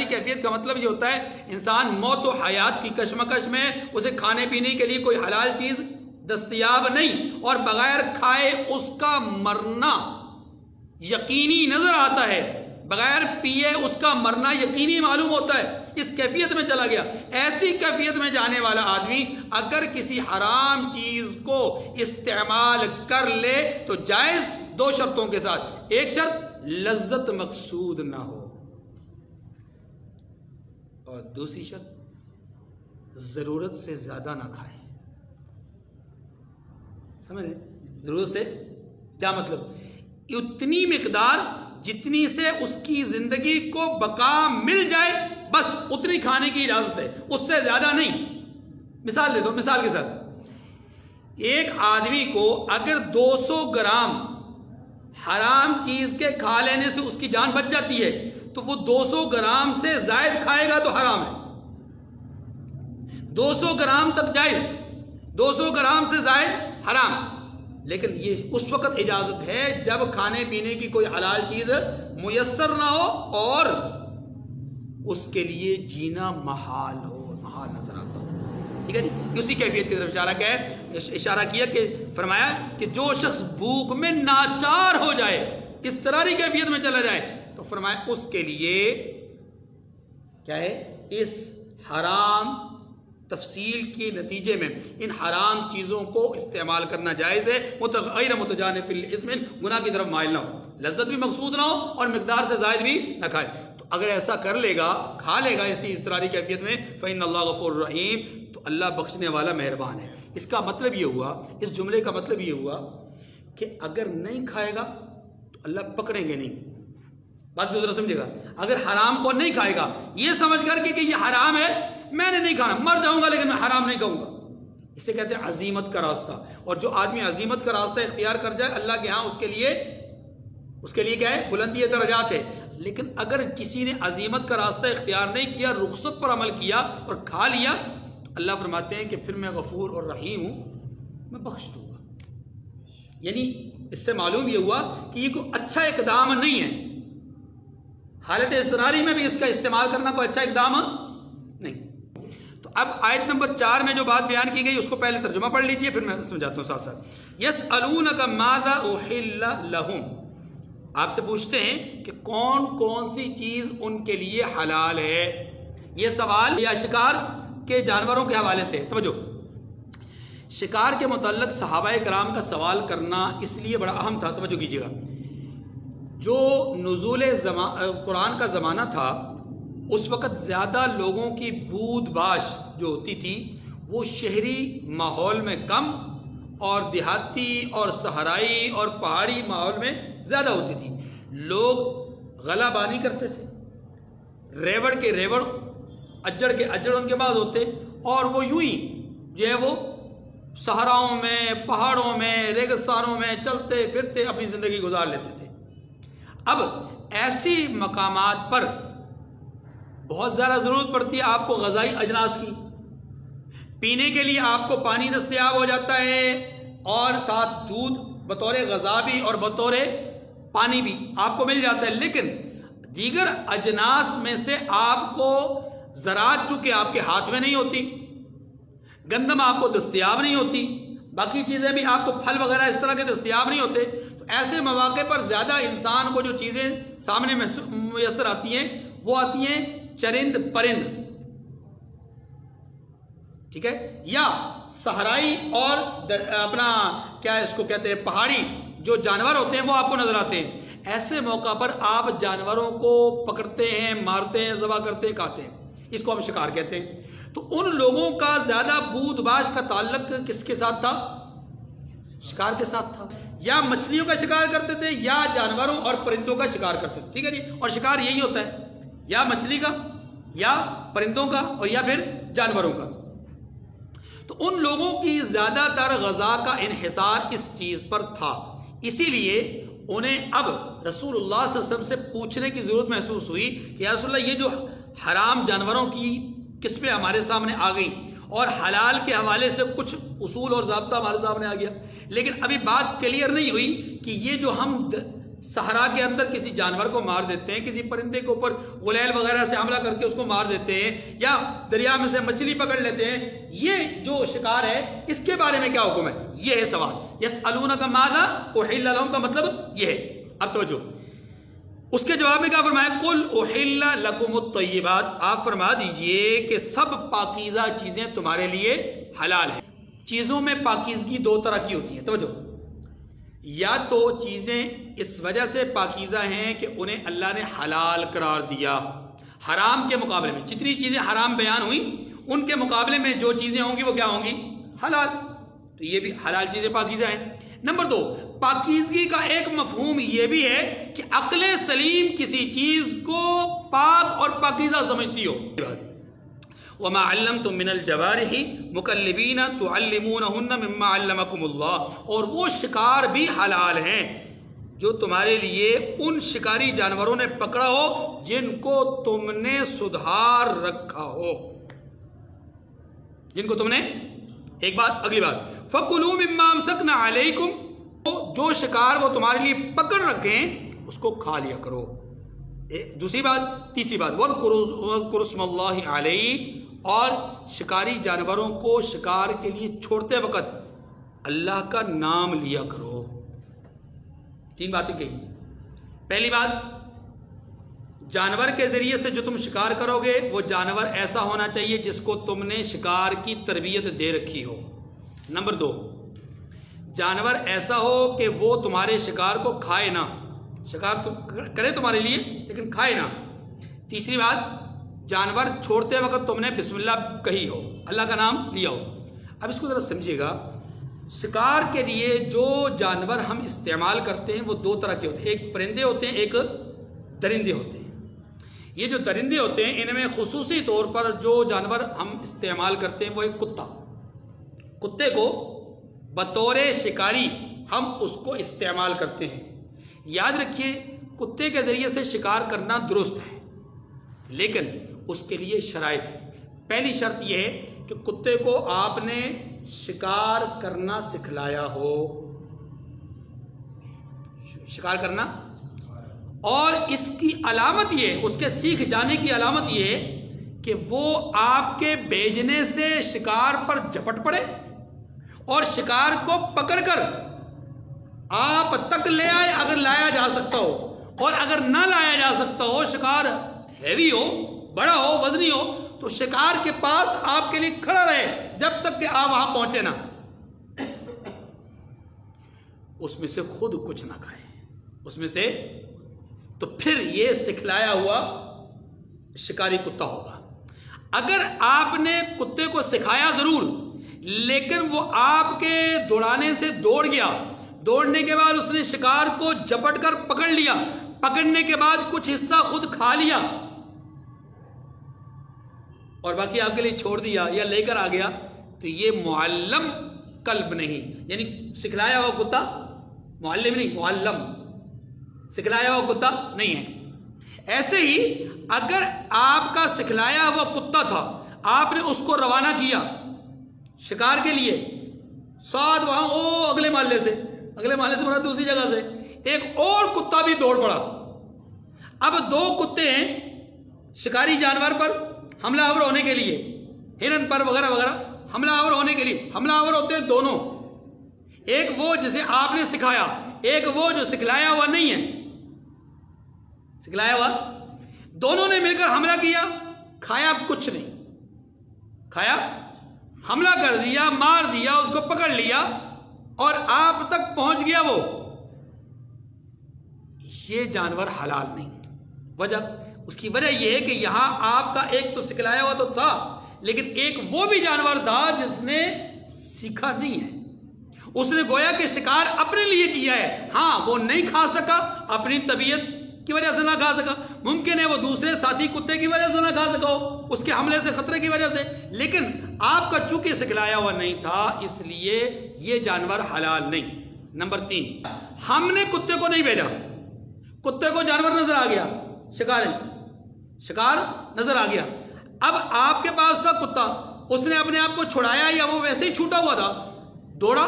کیفیت کا مطلب یہ ہوتا ہے انسان موت و حیات کی کشمکش میں، اسے کھانے پینے کے لیے کوئی حلال چیز دستیاب نہیں، اور بغیر کھائے اس کا مرنا یقینی نظر آتا ہے، بغیر پیے اس کا مرنا یقینی معلوم ہوتا ہے، اس کیفیت میں چلا گیا۔ ایسی کیفیت میں جانے والا آدمی اگر کسی حرام چیز کو استعمال کر لے تو جائز، 2 شرطوں کے ساتھ۔ ایک شرط، لذت مقصود نہ ہو، اور دوسری شرط، ضرورت سے زیادہ نہ کھائے۔ سمجھ رہے؟ ضرورت سے کیا مطلب؟ اتنی مقدار جتنی سے اس کی زندگی کو بقا مل جائے، بس اتنی کھانے کی اجازت ہے، اس سے زیادہ نہیں۔ مثال دے دو، مثال کے ساتھ، ایک آدمی کو اگر 200 گرام حرام چیز کے کھا لینے سے اس کی جان بچ جاتی ہے، تو وہ 200 گرام سے زائد کھائے گا تو حرام ہے۔ 200 گرام تک جائز، 200 گرام سے زائد حرام۔ لیکن یہ اس وقت اجازت ہے جب کھانے پینے کی کوئی حلال چیز میسر نہ ہو اور اس کے لیے جینا محال ہو، محال نظر آتا ہو، ٹھیک ہے جی۔ اسی کیفیت کی طرف اشارہ کیا کہ فرمایا کہ جو شخص بھوک میں ناچار ہو جائے، اضطراری کیفیت میں چلا جائے، تو فرمایا اس کے لیے کیا ہے؟ اس حرام تفصیل کے نتیجے میں ان حرام چیزوں کو استعمال کرنا جائز ہے، غیر متجانف للاسم، گناہ کی طرف مائل نہ ہو، لذت بھی مقصود نہ ہو اور مقدار سے زائد بھی نہ کھائے۔ تو اگر ایسا کر لے گا، کھا لے گا اسی اضطراری کیفیت میں، فإن اللہ غفور رحیم، تو اللہ بخشنے والا مہربان ہے۔ اس کا مطلب یہ ہوا، اس جملے کا مطلب یہ ہوا کہ اگر نہیں کھائے گا تو اللہ پکڑیں گے نہیں۔ بات کو ذرا سمجھے گا، اگر حرام کو نہیں کھائے گا یہ سمجھ کر کے کہ یہ حرام ہے، میں نے نہیں کھانا، مر جاؤں گا لیکن میں حرام نہیں کھاؤں گا، اسے کہتے ہیں عزیمت کا راستہ۔ اور جو آدمی عزیمت کا راستہ اختیار کر جائے اللہ کے ہاں اس کے لیے کیا ہے؟ بلندی درجات ہے۔ لیکن اگر کسی نے عزیمت کا راستہ اختیار نہیں کیا، رخصت پر عمل کیا اور کھا لیا، تو اللہ فرماتے ہیں کہ پھر میں غفور اور رحیم ہوں، میں بخش دوں گا۔ یعنی اس سے معلوم یہ ہوا کہ یہ کوئی اچھا اقدام نہیں ہے، حالت اضطراری میں بھی اس کا استعمال کرنا کوئی اچھا اقدام نہیں۔ تو اب آیت نمبر 4 میں جو بات بیان کی گئی اس کو پہلے ترجمہ پڑھ لیجئے، پھر میں سمجھاتا ہوں ساتھ ساتھ۔ یسألونک ماذا احل لہم، آپ سے پوچھتے ہیں کہ کون کون سی چیز ان کے لیے حلال ہے۔ یہ سوال یا شکار کے جانوروں کے حوالے سے، توجہ، شکار کے متعلق صحابہ کرام کا سوال کرنا اس لیے بڑا اہم تھا، توجہ کیجیے گا۔ جو نزول قرآن کا زمانہ تھا اس وقت زیادہ لوگوں کی بود باش جو ہوتی تھی وہ شہری ماحول میں کم اور دیہاتی اور صحرائی اور پہاڑی ماحول میں زیادہ ہوتی تھی۔ لوگ غلہ بانی کرتے تھے، ریوڑ کے ریوڑ، اجڑ کے اجڑ ان کے بعد ہوتے، اور وہ یوں ہی جو ہے وہ صحراؤں میں، پہاڑوں میں، ریگستانوں میں چلتے پھرتے اپنی زندگی گزار لیتے تھے۔ اب ایسی مقامات پر بہت زیادہ ضرورت پڑتی ہے آپ کو غذائی اجناس کی، پینے کے لیے آپ کو پانی دستیاب ہو جاتا ہے اور ساتھ دودھ بطور غذا بھی اور بطور پانی بھی آپ کو مل جاتا ہے، لیکن دیگر اجناس میں سے آپ کو زراعت چونکہ آپ کے ہاتھ میں نہیں ہوتی، گندم آپ کو دستیاب نہیں ہوتی، باقی چیزیں بھی آپ کو پھل وغیرہ اس طرح کے دستیاب نہیں ہوتے، تو ایسے مواقع پر زیادہ انسان کو جو چیزیں سامنے میسر آتی ہیں وہ آتی ہیں چرند پرند، ٹھیک ہے، یا صحرائی اور اپنا کیا اس کو کہتے ہیں پہاڑی جو جانور ہوتے ہیں وہ آپ کو نظر آتے ہیں۔ ایسے موقع پر آپ جانوروں کو پکڑتے ہیں، مارتے ہیں، ذبح کرتے ہیں، کھاتے ہیں، اس کو ہم شکار کہتے ہیں۔ تو ان لوگوں کا زیادہ بود باش کا تعلق کس کے ساتھ تھا؟ شکار کے ساتھ تھا، یا مچھلیوں کا شکار کرتے تھے یا جانوروں اور پرندوں کا شکار کرتے تھے، ٹھیک ہے جی، اور شکار یہی ہوتا ہے، یا مچھلی کا یا پرندوں کا اور یا پھر جانوروں کا۔ تو ان لوگوں کی زیادہ تر غذا کا انحصار اس چیز پر تھا، اسی لیے انہیں اب رسول اللہ صلی اللہ علیہ وسلم سے پوچھنے کی ضرورت محسوس ہوئی کہ یا رسول اللہ یہ جو حرام جانوروں کی قسمیں ہمارے سامنے آ گئی اور حلال کے حوالے سے کچھ اصول اور ضابطہ ہمارے سامنے آ گیا، لیکن ابھی بات کلیئر نہیں ہوئی کہ یہ جو ہم صحرا کے اندر کسی جانور کو مار دیتے ہیں، کسی پرندے کے اوپر غلیل وغیرہ سے حملہ کر کے اس کو مار دیتے ہیں، یا دریا میں سے مچھلی پکڑ لیتے ہیں، یہ جو شکار ہے اس کے بارے میں کیا حکم ہے؟ یہ ہے سوال۔ یسألونک ماذا احل لہم کا مطلب یہ ہے۔ اب توجہ، اس کے جواب میں کیا فرمایا؟ قل احل لکم الطیبات، آپ فرما دیجئے کہ سب پاکیزہ چیزیں تمہارے لیے حلال ہیں۔ چیزوں میں پاکیزگی دو طرح کی ہوتی ہے، توجہ، یا تو چیزیں اس وجہ سے پاکیزہ ہیں کہ انہیں اللہ نے حلال قرار دیا، حرام کے مقابلے میں جتنی چیزیں حرام بیان ہوئی ان کے مقابلے میں جو چیزیں ہوں گی وہ کیا ہوں گی؟ حلال، تو یہ بھی حلال چیزیں پاکیزہ ہیں۔ نمبر 2، پاکیزگی کا ایک مفہوم یہ بھی ہے کہ عقل سلیم کسی چیز کو پاک اور پاکیزہ سمجھتی ہو۔ وما علمتم من الجوارح مکلبین تعلمونہن مما علمکم اللہ، اور وہ شکار بھی حلال ہیں جو تمہارے لیے ان شکاری جانوروں نے پکڑا ہو جن کو تم نے سدھار رکھا ہو، جن کو تم نے، ایک بات، اگلی بات، فَكُلُوا مِمَّا أَمْسَكْنَا عَلَيْكُمْ، جو شکار وہ تمہارے لیے پکڑ رکھیں اس کو کھا لیا کرو۔ دوسری بات، تیسری بات، وَاذْكُرُوا اسْمَ اللَّهِ عَلَيْهِ، اور شکاری جانوروں کو شکار کے لیے چھوڑتے وقت اللہ کا نام لیا کرو۔ تین باتیں کہی۔ پہلی بات، جانور کے ذریعے سے جو تم شکار کرو گے وہ جانور ایسا ہونا چاہیے جس کو تم نے شکار کی تربیت دے رکھی ہو. نمبر 2، جانور ایسا ہو کہ وہ تمہارے شکار کو کھائے نہ، شکار تو کرے تمہارے لیے لیکن کھائے نہ. تیسری بات، جانور چھوڑتے وقت تم نے بسم اللہ کہی ہو، اللہ کا نام لیا ہو. اب اس کو ذرا سمجھیے گا، شکار کے لیے جو جانور ہم استعمال کرتے ہیں وہ 2 طرح کے ہوتے ہیں، ایک پرندے ہوتے ہیں، ایک درندے ہوتے ہیں. یہ جو درندے ہوتے ہیں ان میں خصوصی طور پر جو جانور ہم استعمال کرتے ہیں وہ ایک کتے کو بطور شکاری ہم اس کو استعمال کرتے ہیں. یاد رکھیے کتے کے ذریعے سے شکار کرنا درست ہے لیکن اس کے لیے شرائط ہے. پہلی شرط یہ ہے کہ کتے کو آپ نے شکار کرنا سکھلایا ہو، شکار کرنا. اور اس کی علامت یہ، اس کے سیکھ جانے کی علامت یہ کہ وہ آپ کے بھیجنے سے شکار پر جھپٹ پڑے اور شکار کو پکڑ کر آپ تک لے آئے اگر لایا جا سکتا ہو، اور اگر نہ لایا جا سکتا ہو، شکار ہیوی ہو، بڑا ہو، وزنی ہو، تو شکار کے پاس آپ کے لیے کھڑا رہے جب تک کہ آپ وہاں پہنچے نا. اس میں سے خود کچھ نہ کھائے، اس میں سے، تو پھر یہ سکھلایا ہوا شکاری کتا ہوگا. اگر آپ نے کتے کو سکھایا ضرور لیکن وہ آپ کے دوڑانے سے دوڑ گیا، دوڑنے کے بعد اس نے شکار کو جھپٹ کر پکڑ لیا، پکڑنے کے بعد کچھ حصہ خود کھا لیا اور باقی آپ کے لیے چھوڑ دیا یا لے کر آ گیا، تو یہ معلم کلب نہیں، یعنی سکھلایا ہوا کتا، معلم نہیں، معلم، سکھلایا ہوا کتا نہیں ہے. ایسے ہی اگر آپ کا سکھلایا ہوا کتا تھا، آپ نے اس کو روانہ کیا شکار کے لیے، ساتھ وہاں اگلے محلے سے مراد دوسری جگہ سے ایک اور کتا بھی دوڑ پڑا. اب 2 کتے ہیں شکاری جانور پر حملہ آور ہونے کے لیے، ہرن پر وغیرہ وغیرہ حملہ آور ہونے کے لیے. حملہ آور ہوتے ہیں دونوں، ایک وہ جسے آپ نے سکھایا، ایک وہ جو سکھلایا ہوا نہیں ہے. سکھلایا ہوا، دونوں نے مل کر حملہ کیا، کھایا کچھ نہیں، کھایا، حملہ کر دیا، مار دیا، اس کو پکڑ لیا اور آپ تک پہنچ گیا وہ. یہ جانور حلال نہیں. وجہ، اس کی وجہ یہ ہے کہ یہاں آپ کا ایک تو سکھلایا ہوا تو تھا لیکن ایک وہ بھی جانور تھا جس نے سیکھا نہیں ہے. اس نے گویا کہ شکار اپنے لیے کیا ہے. ہاں وہ نہیں کھا سکا، اپنی طبیعت کی وجہ سے نہ کھا سکا، ممکن ہے وہ دوسرے ساتھی کتے کی وجہ سے نہ کھا سکا ہو، اس کے حملے سے، خطرے کی وجہ سے، لیکن آپ کا چونکہ سکھلایا ہوا نہیں تھا اس لیے یہ جانور حلال نہیں. نمبر 3، ہم نے کتے کو نہیں بھیجا، کتے کو جانور نظر آ گیا، شکار نظر آ گیا. اب آپ کے پاس تھا کتا، اس نے اپنے آپ کو چھڑایا یا وہ ویسے ہی چھوٹا ہوا تھا، دوڑا،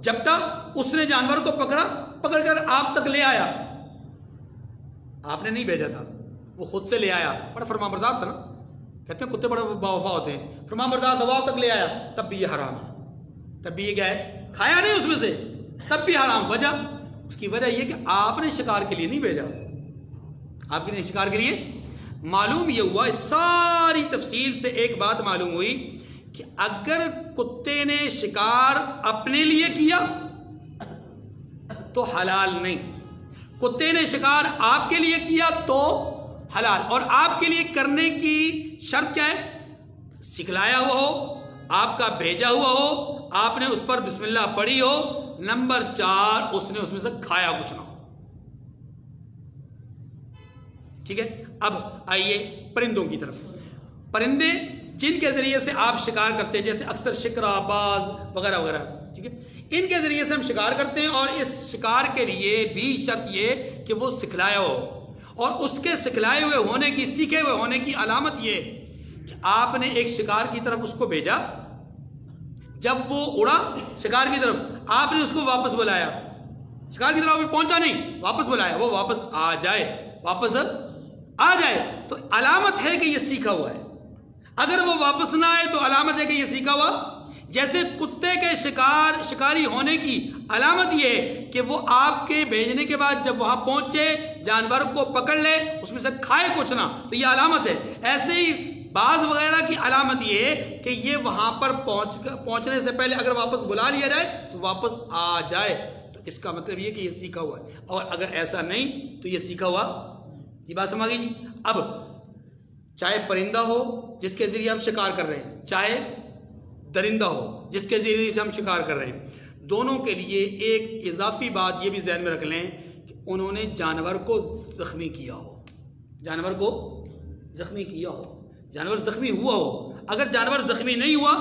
جھپٹا، اس نے جانور کو پکڑ کر آپ تک لے آیا. آپ نے نہیں بھیجا تھا، وہ خود سے لے آیا. بڑا فرمانبردار تھا نا، کہتے ہیں کتے بڑے باوفا ہوتے ہیں، فرمانبردار تھا، وہ آپ تک لے آیا، تب بھی یہ حرام ہے. تب بھی یہ کیا ہے؟ کھایا نہیں اس میں سے، تب بھی حرام. وجہ، اس کی وجہ یہ کہ آپ نے شکار کے لیے نہیں بھیجا. آپ کے لیے شکار کے لیے معلوم یہ ہوا، اس ساری تفصیل سے ایک بات معلوم ہوئی کہ اگر کتے نے شکار اپنے لیے کیا تو حلال نہیں، کتے نے شکار آپ کے لیے کیا تو حلال. اور آپ کے لیے کرنے کی شرط کیا ہے؟ سکھلایا ہوا ہو، آپ کا بھیجا ہوا ہو، آپ نے اس پر بسم اللہ پڑھی ہو. نمبر 4، اس نے اس میں سے کھایا کچھ نہ ہو. ٹھیک ہے. اب آئیے پرندوں کی طرف. پرندے جن کے ذریعے سے آپ شکار کرتے ہیں، جیسے اکثر شکرا، باز وغیرہ وغیرہ، ٹھیک ہے، ان کے ذریعے سے ہم شکار کرتے ہیں. اور اس شکار کے لیے بھی شرط یہ کہ وہ سکھلایا ہو، اور اس کے سکھلائے ہوئے ہونے کی، سیکھے ہوئے ہونے کی علامت یہ کہ آپ نے ایک شکار کی طرف اس کو بھیجا، جب وہ اڑا شکار کی طرف، آپ نے اس کو واپس بلایا، شکار کی طرف پہنچا نہیں، واپس بلایا، وہ واپس آ جائے، واپس آ جائے تو علامت ہے کہ یہ سیکھا ہوا ہے. اگر وہ واپس نہ آئے تو علامت ہے کہ یہ سیکھا ہوا جیسے کتے کے شکاری ہونے کی علامت یہ ہے کہ وہ آپ کے بھیجنے کے بعد جب وہاں پہنچے جانور کو پکڑ لے، اس میں سے کھائے کچھ نہ، تو یہ علامت ہے۔ ایسے ہی باز وغیرہ کی علامت یہ ہے کہ یہ وہاں پر پہنچنے سے پہلے اگر واپس بلا لیا جائے تو واپس آ جائے، تو اس کا مطلب یہ کہ یہ سیکھا ہوا ہے، اور اگر ایسا نہیں تو یہ سیکھا ہوا، یہ بات سمجھ گئی جی۔ اب چاہے پرندہ ہو جس کے ذریعے ہم شکار کر رہے ہیں، چاہے درندہ ہو جس کے ذریعے سے ہم شکار کر رہے ہیں، دونوں کے لیے ایک اضافی بات یہ بھی ذہن میں رکھ لیں کہ انہوں نے جانور کو زخمی کیا ہو، جانور کو زخمی کیا ہو، جانور زخمی ہوا ہو۔ اگر جانور زخمی نہیں ہوا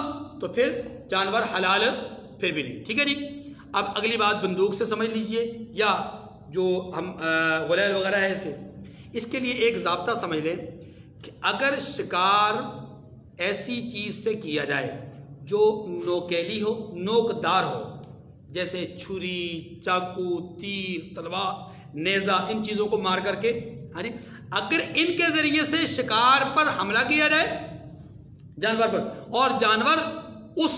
تو پھر جانور حلال پھر بھی نہیں، ٹھیک ہے جی۔ اب اگلی بات بندوق سے سمجھ لیجئے، یا جو ہم غلیل وغیرہ ہے اس کے لیے ایک ضابطہ سمجھ لیں کہ اگر شکار ایسی چیز سے کیا جائے جو نوکیلی ہو، نوکدار ہو، جیسے چھری، چاقو، تیر، تلوار، نیزہ، ان چیزوں کو مار کر کے، اگر ان کے ذریعے سے شکار پر حملہ کیا جائے جانور پر، اور جانور اس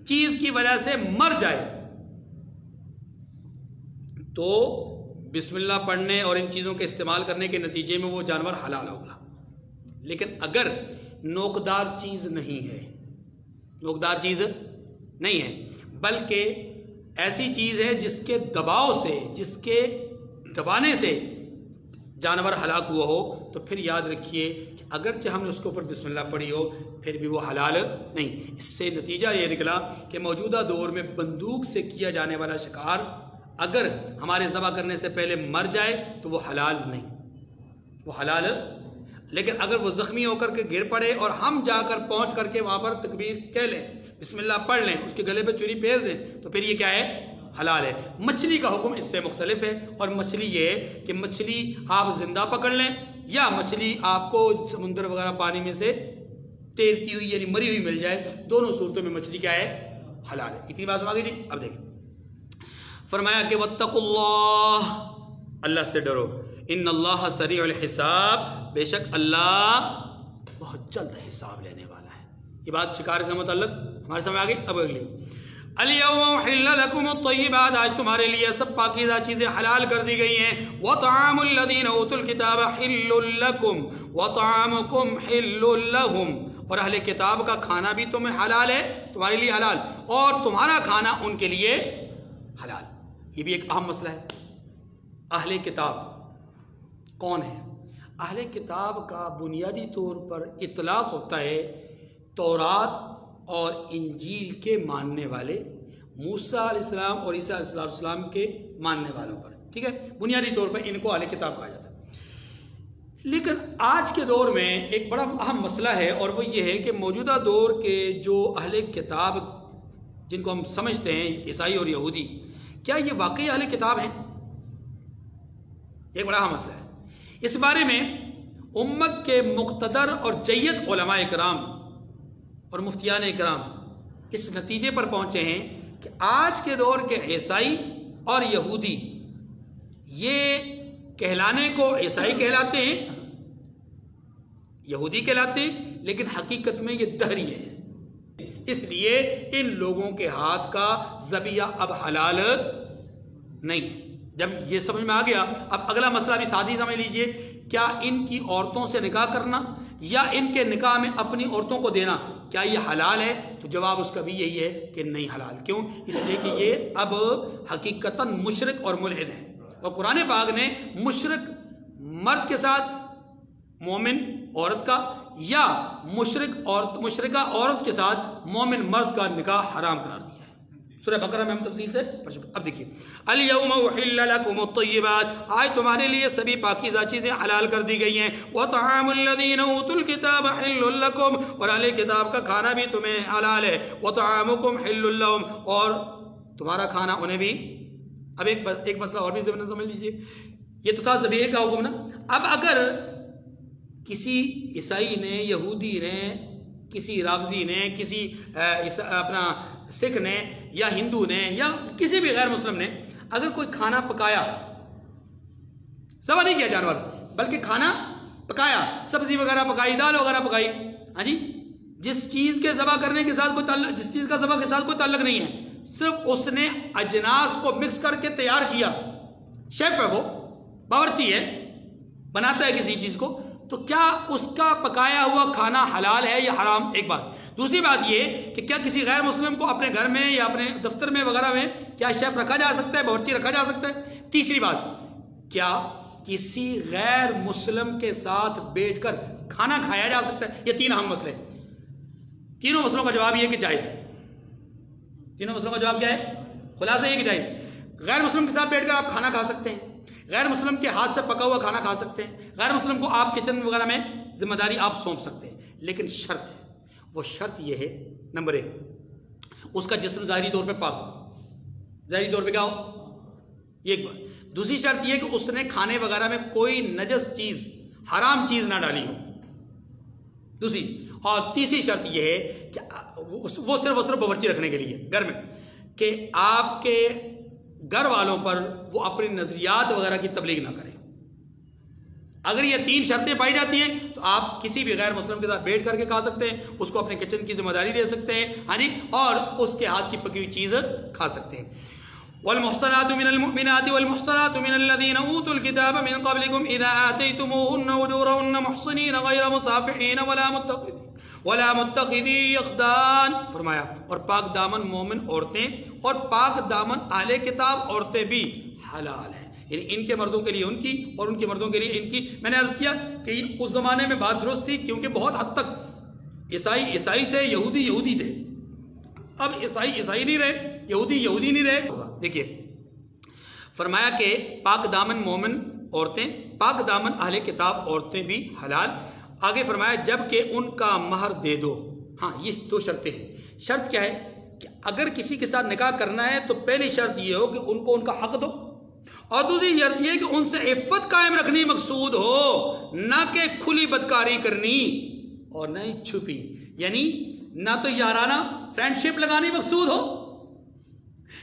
چیز کی وجہ سے مر جائے، تو بسم اللہ پڑھنے اور ان چیزوں کے استعمال کرنے کے نتیجے میں وہ جانور حلال ہوگا۔ لیکن اگر نوکدار چیز نہیں ہے، نوکدار چیز نہیں ہے، بلکہ ایسی چیز ہے جس کے دباؤ سے، جس کے دبانے سے جانور ہلاک ہوا ہو، تو پھر یاد رکھیے کہ اگرچہ ہم نے اس کے اوپر بسم اللہ پڑھی ہو پھر بھی وہ حلال نہیں۔ اس سے نتیجہ یہ نکلا کہ موجودہ دور میں بندوق سے کیا جانے والا شکار اگر ہمارے ذبح کرنے سے پہلے مر جائے تو وہ حلال نہیں، وہ حلال۔ لیکن اگر وہ زخمی ہو کر کے گر پڑے اور ہم جا کر پہنچ کر کے وہاں پر تکبیر کہہ لیں، بسم اللہ پڑھ لیں، اس کے گلے پہ چوری پھیر دیں، تو پھر یہ کیا ہے؟ حلال ہے۔ مچھلی کا حکم اس سے مختلف ہے، اور مچھلی یہ ہے کہ مچھلی آپ زندہ پکڑ لیں یا مچھلی آپ کو سمندر وغیرہ پانی میں سے تیرتی ہوئی یعنی مری ہوئی مل جائے، دونوں صورتوں میں مچھلی کیا ہے؟ حلال ہے۔ اتنی بات سمجھ گئی جی۔ اب دیکھیں فرمایا کہ واتقوا اللہ، اللہ سے ڈرو، ان اللہ سریع الحساب، بے شک اللہ بہت جلد حساب لینے والا ہے۔ یہ بات شکار سے متعلق ہمارے سامنے آ گئی۔ اب اگلی، الیوم احل لکم الطیبات، آج تمہارے لیے سب پاکیزہ چیزیں حلال کر دی گئی ہیں۔ وطعام الذین اوتوا الکتاب حل لکم وطعامکم حل لہم، اور اہل کتاب کا کھانا بھی تمہیں حلال ہے، تمہارے لیے حلال، اور تمہارا کھانا ان کے لیے حلال۔ یہ بھی ایک اہم مسئلہ ہے۔ اہل کتاب کون ہے؟ اہل کتاب کا بنیادی طور پر اطلاق ہوتا ہے تورات اور انجیل کے ماننے والے، موسیٰ علیہ السلام اور عیسیٰ علیہ السلام کے ماننے والوں پر، ٹھیک ہے؟ بنیادی طور پر ان کو اہل کتاب کہا جاتا ہے۔ لیکن آج کے دور میں ایک بڑا اہم مسئلہ ہے، اور وہ یہ ہے کہ موجودہ دور کے جو اہل کتاب جن کو ہم سمجھتے ہیں عیسائی اور یہودی، کیا یہ واقعی اہل کتاب ہیں؟ ایک بڑا اہم مسئلہ ہے۔ اس بارے میں امت کے مقتدر اور جید علماء کرام اور مفتیان کرام اس نتیجے پر پہنچے ہیں کہ آج کے دور کے عیسائی اور یہودی یہ کہلانے کو عیسائی کہلاتے ہیں، یہودی کہلاتے ہیں، لیکن حقیقت میں یہ دہری ہے۔ اس لیے ان لوگوں کے ہاتھ کا ذبیحہ اب حلال نہیں ہے۔ جب یہ سمجھ میں آ گیا، اب اگلا مسئلہ بھی ساتھ ہی سمجھ لیجئے، کیا ان کی عورتوں سے نکاح کرنا یا ان کے نکاح میں اپنی عورتوں کو دینا، کیا یہ حلال ہے؟ تو جواب اس کا بھی یہی ہے کہ نہیں حلال۔ کیوں؟ اس لیے کہ یہ اب حقیقتاً مشرک اور ملحد ہیں، اور قرآن پاک نے مشرک مرد کے ساتھ مومن عورت کا یا مشرکہ عورت کے ساتھ مومن مرد کا نکاح حرام قرار دیا ہے۔ سورہ بقرہ میں ہم تفصیل سے پڑھ چکے۔ اب دیکھیے، الیوم احل لکم الطیبات، آج تمہارے لیے سبھی پاکیزہ چیزیں حلال کر دی گئی ہیں۔ وطعام الذین اوتوا الکتاب حل لکم، اور اہل کتاب کا کھانا بھی تمہیں حلال ہے۔ وطعامکم حل لہم، اور تمہارا کھانا انہیں بھی۔ اب ایک مسئلہ اور بھی سمجھ لیجیے، یہ تو تھا ذبیحے کا حکم نا۔ اب اگر کسی عیسائی نے، یہودی نے، کسی رافضی نے، کسی اپنا سکھ نے یا ہندو نے یا کسی بھی غیر مسلم نے اگر کوئی کھانا پکایا، ذبح نہیں کیا جانور بلکہ کھانا پکایا، سبزی وغیرہ پکائی، دال وغیرہ پکائی، ہاں جی، جس چیز کے ذبح کرنے کے ساتھ کوئی تعلق، جس چیز کا ذبح کے ساتھ کوئی تعلق نہیں ہے، صرف اس نے اجناس کو مکس کر کے تیار کیا، شیف ہے وہ، باورچی ہے، بناتا ہے کسی چیز کو، تو کیا اس کا پکایا ہوا کھانا حلال ہے یا حرام؟ ایک بات۔ دوسری بات یہ کہ کیا کسی غیر مسلم کو اپنے گھر میں یا اپنے دفتر میں وغیرہ میں کیا شیف رکھا جا سکتا ہے، باورچی رکھا جا سکتا ہے؟ تیسری بات، کیا کسی غیر مسلم کے ساتھ بیٹھ کر کھانا کھایا جا سکتا ہے؟ یہ تین اہم مسئلے، تینوں مسئلوں کا جواب یہ کہ جائز ہے۔ تینوں مسئلوں کا جواب کیا ہے؟ خلاصہ یہ کہ جائز۔ غیر مسلم کے ساتھ بیٹھ کر آپ کھانا کھا سکتے ہیں، غیر مسلم کے ہاتھ سے پکا ہوا کھانا کھا سکتے ہیں، غیر مسلم کو آپ کچن وغیرہ میں ذمہ داری آپ سونپ سکتے ہیں، لیکن شرط ہے، وہ شرط یہ ہے، نمبر 1، اس کا جسم ظاہری طور پہ پاک ہو، ظاہری طور پہ کیا ہو، یہ ایک بات۔ دوسری شرط یہ کہ اس نے کھانے وغیرہ میں کوئی نجس چیز، حرام چیز نہ ڈالی ہو، دوسری۔ اور تیسری شرط یہ ہے کہ وہ صرف باورچی رکھنے کے لیے گھر میں، کہ آپ کے گھر والوں پر وہ اپنی نظریات وغیرہ کی تبلیغ نہ کریں۔ اگر یہ تین شرطیں پائی جاتی ہیں تو آپ کسی بھی غیر مسلم کے ساتھ بیٹھ کر کے کھا سکتے ہیں، اس کو اپنے کچن کی ذمہ داری دے سکتے ہیں، ہاں جی، اور اس کے ہاتھ کی پکی ہوئی چیز کھا سکتے ہیں۔ والمحصنات من المؤمنات والمحصنات من الذين اوتوا الكتاب من قبلكم اذا اتيتموهن اجورهن محصنين غير مسافحين ولا متخذي اخدان، فرمایا اور پاک دامن مومن عورتیں اور پاک دامن اہل کتاب عورتیں بھی حلال ہیں، یعنی ان کے مردوں کے لیے ان کی اور ان کے مردوں کے لیے ان کی۔ میں نے عرض کیا کہ اس زمانے میں بات درست تھی، کیونکہ بہت حد تک عیسائی تھے، یہودی تھے، اب عیسائی نہیں رہے، یہودی نہیں رہے۔ دیکھیے فرمایا کہ پاک دامن مومن عورتیں، پاک دامن اہل کتاب عورتیں بھی حلال۔ آگے فرمایا جب کہ ان کا مہر دے دو۔ ہاں، یہ دو شرطیں ہیں۔ شرط کیا ہے کہ اگر کسی کے ساتھ نکاح کرنا ہے تو پہلی شرط یہ ہو کہ ان کو ان کا حق دو، اور دوسری شرط یہ کہ ان سے عفت قائم رکھنی مقصود ہو، نہ کہ کھلی بدکاری کرنی اور نہ ہی چھپی، یعنی نہ تو یارانہ فرینڈشپ لگانی مقصود ہو،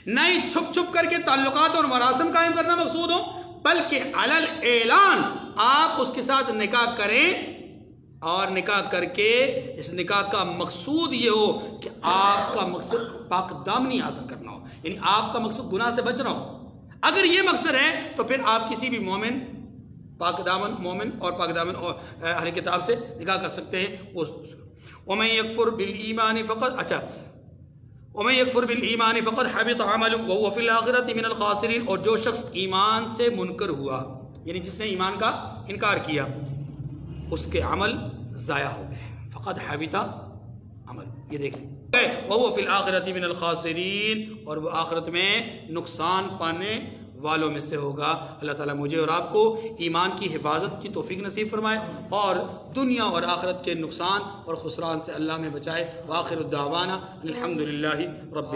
نہ ہی چھپ کر کے تعلقات اور مراسم قائم کرنا مقصود ہو، بلکہ علل اعلان آپ اس کے ساتھ نکاح کریں، اور نکاح کر کے اس نکاح کا مقصود یہ ہو کہ آپ کا مقصد پاک دامنی حاصل کرنا ہو، یعنی آپ کا مقصد گناہ سے بچنا ہو۔ اگر یہ مقصد ہے تو پھر آپ کسی بھی مومن، پاک دامن مومن اور پاک دامن اور اہل کتاب سے نکاح کر سکتے ہیں۔ وَمَن يَكْفُرْ بِالْإِيمَانِ وَمَن يَكْفُرْ بِالْإِيمَانِ فَقَدْ حَبِطَ عَمَلُهُ وَهُوَ فِي الْآخِرَةِ مِنَ الْخَاسِرِينَ، اور جو شخص ایمان سے منکر ہوا، یعنی جس نے ایمان کا انکار کیا، اس کے عمل ضائع ہو گئے۔ فقد حبط عمل، یہ دیکھ لیں، وَهُوَ فِي الْآخِرَةِ مِنَ الْخَاسِرِينَ، اور وہ آخرت میں نقصان پانے والوں میں سے ہوگا۔ اللہ تعالیٰ مجھے اور آپ کو ایمان کی حفاظت کی توفیق نصیب فرمائے، اور دنیا اور آخرت کے نقصان اور خسران سے اللہ میں بچائے۔ وآخر الدعوانا الحمدللہ رب